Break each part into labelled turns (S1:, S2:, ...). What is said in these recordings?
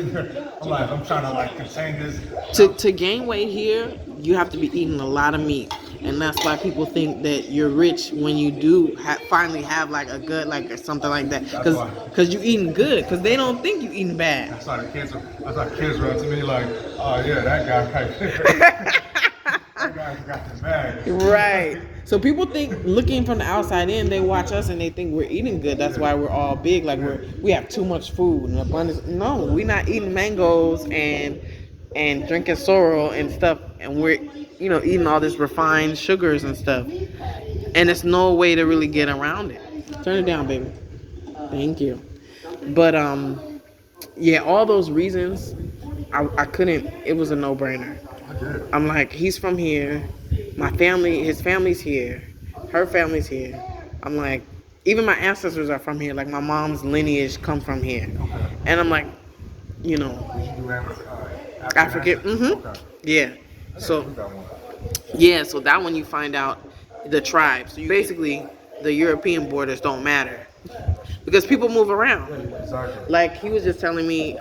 S1: I'm trying to like contain this.
S2: To gain weight here, you have to be eating a lot of meat, and that's why people think that you're rich when you do finally have like a gut like or something like that.
S1: That's why.
S2: Cause you eating good, cause they don't think you eating bad.
S1: That's why kids run to me like, oh yeah, that guy. That guy's got the bag.
S2: Right. So people think looking from the outside in, they watch us and they think we're eating good. That's why we're all big. Like we have too much food and abundance. No, we're not eating mangoes and drinking sorrel and stuff, and we're eating all this refined sugars and stuff. And there's no way to really get around it. Turn it down, baby. Thank you. But yeah, all those reasons, I couldn't. It was a no-brainer. I'm like, he's from here. His family's here. Her family's here. I'm like, even my ancestors are from here. Like my mom's lineage come from here. And I'm like, African. Mm-hmm. Yeah. So that one you find out the tribes. So basically, the European borders don't matter because people move around. Like he was just telling me,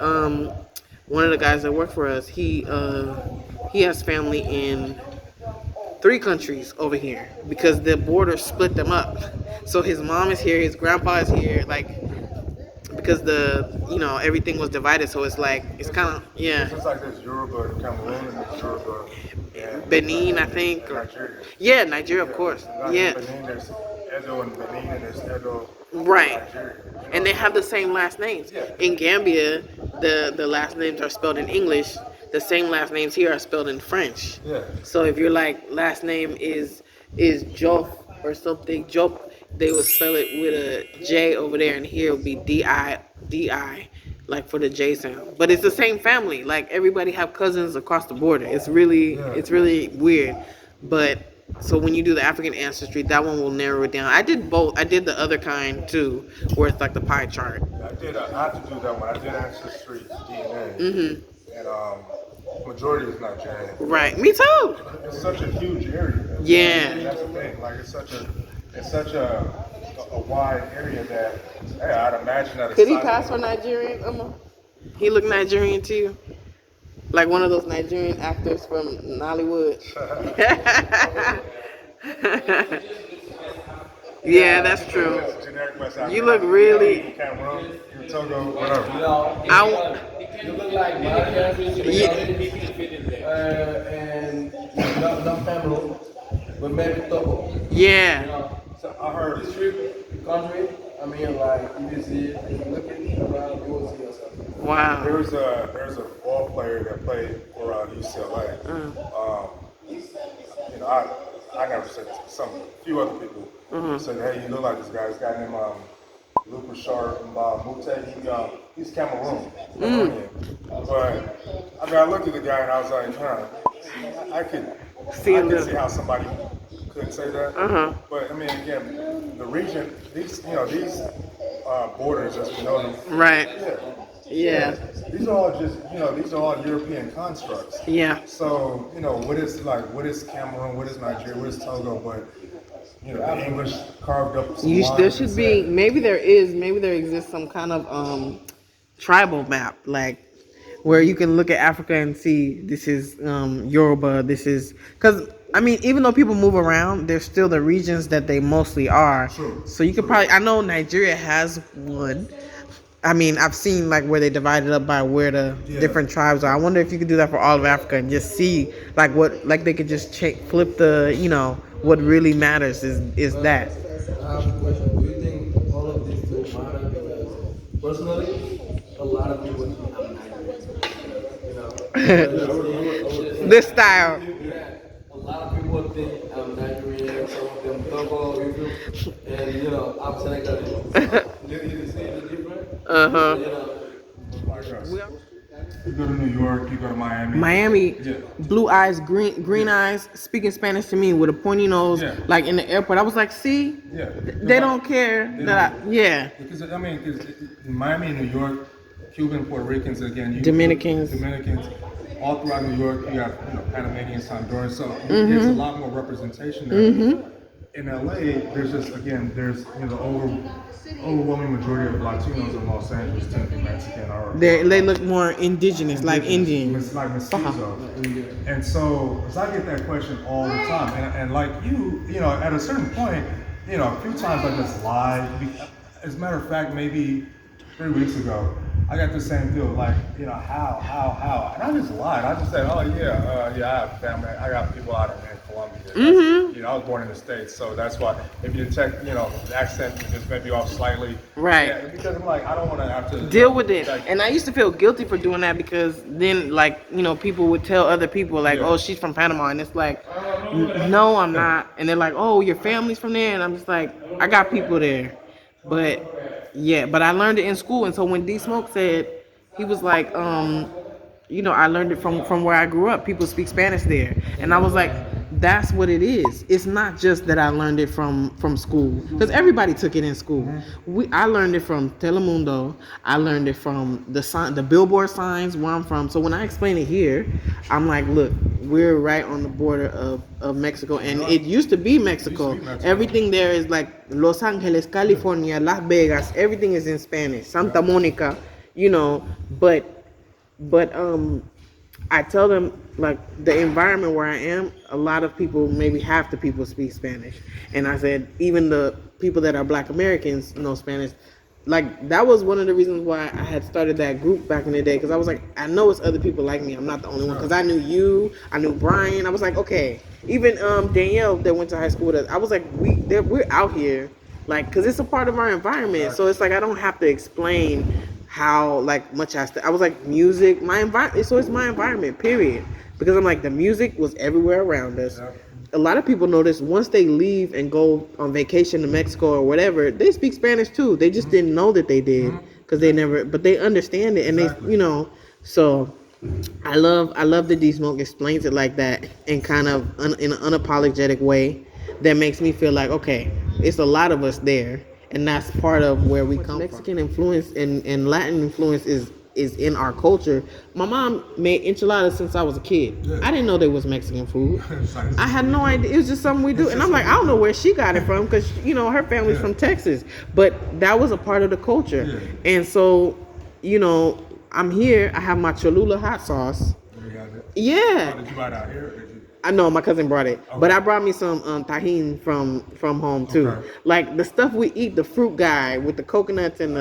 S2: one of the guys that work for us, he has family in 3 countries over here because the border split them up. So his mom is here, his grandpa is here, like because everything was divided. So it's like it's kind of
S1: It's like there's Yoruba, Cameroon, and there's Yoruba.
S2: Benin, I think.
S1: Nigeria.
S2: Yeah, Nigeria, of course. Yeah.
S1: Benin, there's Edo in Benin, and there's Edo.
S2: Right. And they have the same last names. In Gambia, the last names are spelled in English. The same last names here are spelled in French.
S1: Yeah.
S2: So if your last name is Jof or something, Jof, they would spell it with a J over there, and here it would be D-I, like for the J sound. But it's the same family. Like everybody have cousins across the border. It's really weird. But so when you do the African ancestry, that one will narrow it down. I did both. I did the other kind too, where it's like the pie chart.
S1: I have to do that one. I did ancestry DNA.
S2: Mm-hmm.
S1: And majority is Nigerian.
S2: Right. Me too.
S1: It's such a huge area.
S2: Yeah.
S1: That's the thing. Like it's such a wide area that I'd imagine that.
S2: Could he pass for Nigerian, Emma? He look Nigerian to you? Like one of those Nigerian actors from Nollywood. Yeah, that's true. You look really.
S1: Cameroon, Togo, whatever.
S3: You look like my cousin, and not Cameroon, but maybe Togo.
S2: Yeah.
S1: So I heard
S3: country. I mean, like if you see it, looking around, you will see yourself.
S2: Wow.
S1: there's a ball player that played for UCLA. I never said a few other people said, hey, you look like this guy. This guy named Luke Richard Mute. He's Cameroonian. But I looked at the guy and I was like, I could see how somebody could say that. But I mean, again, the region, these borders as we know them.
S2: Right. Yeah.
S1: These are all European constructs.
S2: Yeah.
S1: So, what is Cameroon, what is Nigeria, what is Togo, but the English carved up some lines.
S2: There should be, maybe there exists some kind of tribal map, like where you can look at Africa and see this is Yoruba, this is, because I mean, even though people move around, there's still the regions that they mostly are.
S1: True.
S2: So you could probably, I know Nigeria has one. I mean, I've seen like where they divided up by where the different tribes are. I wonder if you could do that for all of Africa and just see like they could just flip the, what really matters is that.
S3: I have a question. Do you think all of this will matter? Because personally, a lot of people think I'm Nigerian.
S2: This style.
S3: Yeah, a lot of people think I'm Nigerian. Some of them Togo, and I'm Senegalese. You see the difference?
S1: You go to New York, you go to Miami.
S2: Miami, blue eyes, green eyes, speaking Spanish to me with a pointy nose, like in the airport. I was like, see, they don't care
S1: Because in Miami and New York, Cuban, Puerto Ricans, again,
S2: Dominicans,
S1: all throughout New York, you have Panamanians, Hondurans, so there's a lot more representation there. in LA, there's just there's the overwhelming majority of Latinos in Los Angeles tend to be Mexican or
S2: They look more indigenous, like Indian.
S1: like mestizo. And so I get that question all the time, and like at a certain point, a few times I just lied. As a matter of fact, maybe 3 weeks ago, I got the same feel, like, how, and I just lied. I just said, oh yeah, I have family. I got people out in Colombia. I was born in the States, so that's why. If you detect, the accent just maybe off slightly,
S2: right?
S1: Yeah, because I'm like, I don't want to have to
S2: deal with it. And I used to feel guilty for doing that because then, like, people would tell other people, like, oh, she's from Panama, and it's like, no, I'm not. And they're like, oh, your family's from there, and I'm just like, I got people there, but. Yeah, but I learned it in school, and so when D Smoke said, he was like, I learned it from where I grew up. People speak Spanish there, and I was like, that's what it is. It's not just that I learned it from school, because everybody took it in school. I learned it from Telemundo. I learned it from the billboard signs where I'm from. So when I explain it here, I'm like, look, we're right on the border of Mexico, and it used to be Mexico. Everything there is like Los Angeles, California, Las Vegas. Everything is in Spanish. Santa Monica, but I tell them, like, the environment where I am, a lot of people, maybe half the people speak Spanish. And I said, even the people that are Black Americans know Spanish. Like, that was one of the reasons why I had started that group back in the day, because I was like, I know it's other people like me. I'm not the only one, because I knew you, I knew Brian. I was like, okay. Even Danielle that went to high school with us, I was like, we're out here, like, because it's a part of our environment. So it's like, I don't have to explain how, like, much I was like, music, my environment. So it's my environment, period. Because I'm like, the music was everywhere around us. A lot of people notice once they leave and go on vacation to Mexico or whatever, they speak Spanish too. They just didn't know that they did, because but they understand it, and they, so I love that D Smoke explains it like that, and kind of in an unapologetic way that makes me feel like, okay, it's a lot of us there, and that's part of where we come Mexican from. Influence and Latin influence is in our culture. My mom made enchiladas since I was a kid. I didn't know there was Mexican food. I had no idea. It was just something we do. And I'm like, I don't know where she got it from, because, her family's from Texas. But that was a part of the culture. And so, I'm here. I have my Cholula hot sauce. Yeah.
S1: Did you buy it out here?
S2: I know my cousin brought it, but I brought me some tahini from home too. Like the stuff we eat, the fruit guy with the coconuts and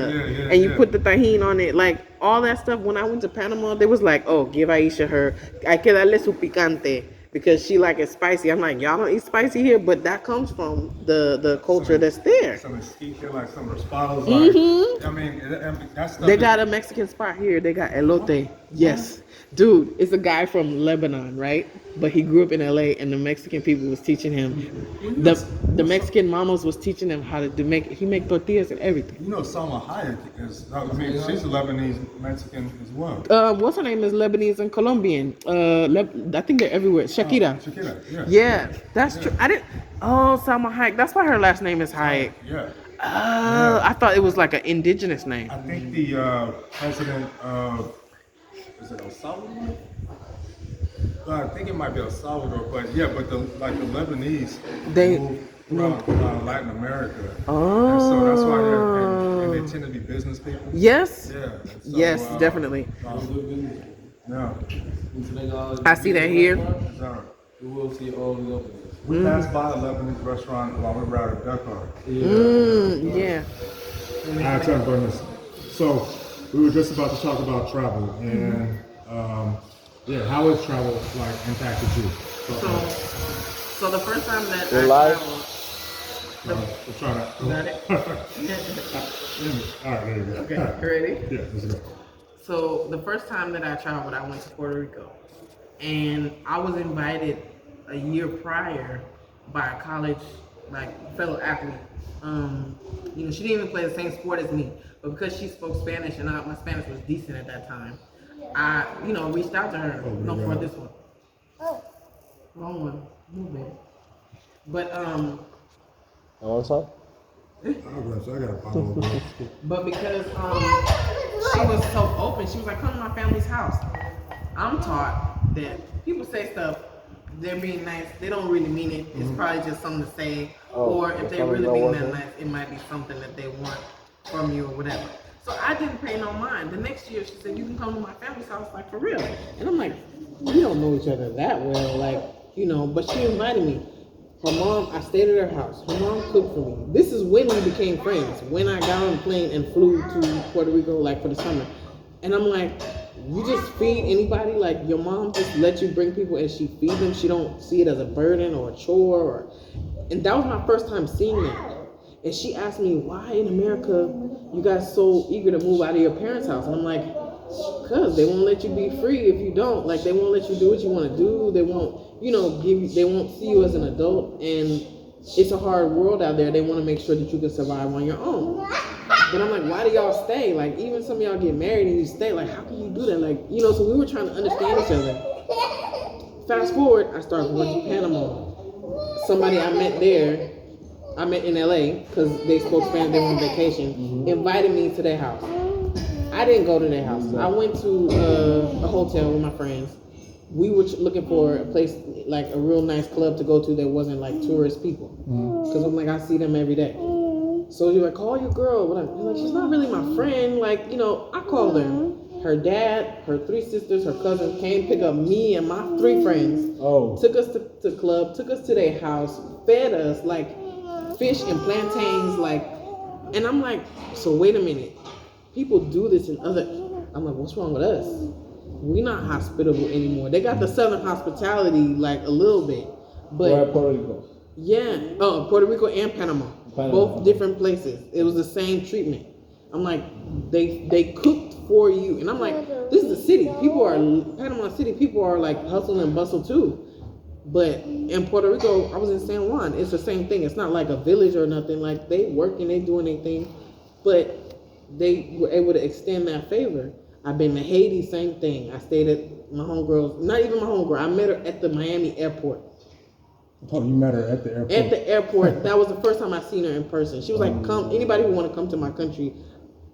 S2: you put the tahini on it, like all that stuff. When I went to Panama, they was like, oh, give Aisha her, hay que darle su picante, because she like it spicy. I'm like, y'all don't eat spicy here, but that comes from the culture that's there.
S1: Some mesquite, like some raspados. Like, I mean, that stuff.
S2: They got a Mexican spot here. They got elote. Yes. Dude, it's a guy from Lebanon, right? But he grew up in LA, and the Mexican people was teaching him. The Mexican mamas was teaching him how to he make tortillas and everything.
S1: Salma Hayek she's a Lebanese Mexican as well.
S2: What's her name is Lebanese and Colombian. I think they're everywhere. Shakira.
S1: Shakira,
S2: yeah. That's true. Salma Hayek. That's why her last name is Hayek.
S1: Yeah.
S2: I thought it was like an indigenous name.
S1: I think the president of, is it El Salvador? I think it might be El Salvador, but the Lebanese, they moved from Latin America.
S2: Oh.
S1: And so that's why and they tend to be business people.
S2: Yes.
S1: Yeah. So,
S2: yes, definitely.
S1: Yeah.
S2: I see that here.
S3: You will see all the Lebanese.
S1: We passed by a Lebanese restaurant while we were out at Dakar.
S2: Yeah.
S1: I tell you, so we were just about to talk about travel, and how has travel impacted you?
S2: So the first time that I traveled,
S1: we'll try that.
S2: Got it?
S1: All right, there you go.
S2: Okay, ready?
S1: Yeah, let's go.
S2: So the first time that I traveled, I went to Puerto Rico, and I was invited a year prior by a college fellow athlete. She didn't even play the same sport as me, but because she spoke Spanish and my Spanish was decent at that time, I reached out to her. For this one. Wrong one. Move it. But
S3: On side?
S1: I got a follow up.
S2: But because she was so open, she was like, come to my family's house. I'm taught that people say stuff they're being nice. They don't really mean it. It's probably just something to say.
S4: Oh,
S2: Or if
S4: that's
S2: they're
S4: probably
S2: really
S4: not
S2: being that
S4: working.
S2: nice, it might be something that they want from you or whatever. So I didn't pay no mind. The next year she said, you can come to my family's house, like for real. And I'm like, we don't know each other that well, like, you know, but she invited me. Her mom, I stayed at her house. Her mom cooked for me. This is when we became friends. When I got on the plane and flew to Puerto Rico, like for the summer. And I'm like, you just feed anybody? Like your mom just let you bring people and she feed them? She don't see it as a burden or a chore? Or... And that was my first time seeing that. And she asked me, why in America you guys so eager to move out of your parents' house? And I'm like, because they won't let you be free if you don't. Like they won't let you do what you want to do. They won't, you know, they won't see you as an adult. And it's a hard world out there. They want to make sure that you can survive on your own. But I'm like, why do y'all stay? Like even some of y'all get married and you stay. Like how can you do that? Like, you know, so we were trying to understand each other. Fast forward, I started going to Panama. Somebody I met there, I met in LA because they spoke Spanish, they were on vacation, invited me to their house. I didn't go to their house. I went to a hotel with my friends. We were looking for a place, like a real nice club to go to that wasn't like tourist people. Because I'm like, I see them every day. So you're like, call your girl. I'm like, she's not really my friend. Like, you know, I called her. Her dad, her 3 sisters, her cousins came pick up me and my 3 friends. Took us to the club, took us to their house, fed us like fish and plantains, like, and I'm like, so wait a minute. People do this in other, I'm like, what's wrong with us? We're not hospitable anymore. They got the Southern hospitality like a little bit. But
S4: Puerto Rico.
S2: Yeah, Puerto Rico and Panama. Both different places. It was the same treatment. I'm like, they cooked for you. And I'm like, this is the city. Panama City, people are like hustle and bustle too. But in Puerto Rico, I was in San Juan. It's the same thing. It's not like a village or nothing. Like they working, they doing their thing. But they were able to extend that favor. I've been to Haiti, same thing. I stayed at my homegirl's, not even my homegirl. I met her at the Miami airport.
S1: Oh, you met her at the airport?
S2: At the airport. That was the first time I seen her in person. She was like, come, anybody who want to come to my country,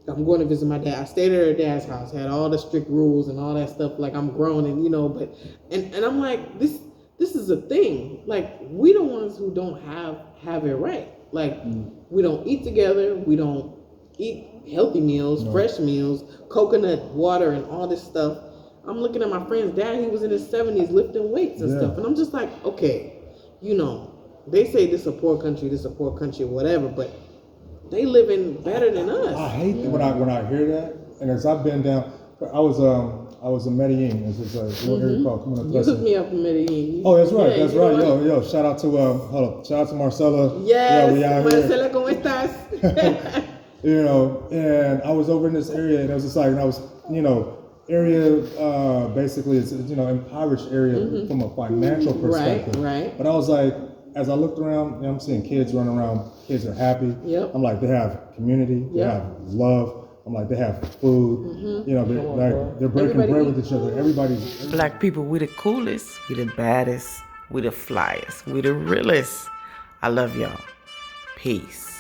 S2: I'm going to visit my dad. I stayed at her dad's house, had all the strict rules and all that stuff. Like I'm grown and, you know, but, and I'm like, this is a thing. Like we the ones who don't have it right. Like we don't eat together. We don't eat healthy meals, fresh meals, coconut water and all this stuff. I'm looking at my friend's dad. He was in his 70s lifting weights and stuff. And I'm just like, okay, you know, they say this a poor country, whatever, but they living better than us.
S1: I hate when I hear that. And as I've been down, I was in Medellin. It's a little area called Comuna
S2: You hooked me up in Medellin.
S1: Oh, that's right. Yeah, that's right. Yo, shout out to shout out to Marcela.
S2: Yes,
S1: we out
S2: Marcela, ¿cómo estás?
S1: You know, and I was over in this area, and it was just like, and I was, you know, area basically it's, you know, impoverished area from a financial perspective.
S2: Right.
S1: But I was like, as I looked around, you know, I'm seeing kids running around. Kids are happy.
S2: Yep.
S1: I'm like, they have community. They have love. I'm like, they have food. You know, they're breaking bread with each other. Everybody's
S5: Black people, we the coolest, we the baddest, we the flyest, we the realest. I love y'all. Peace.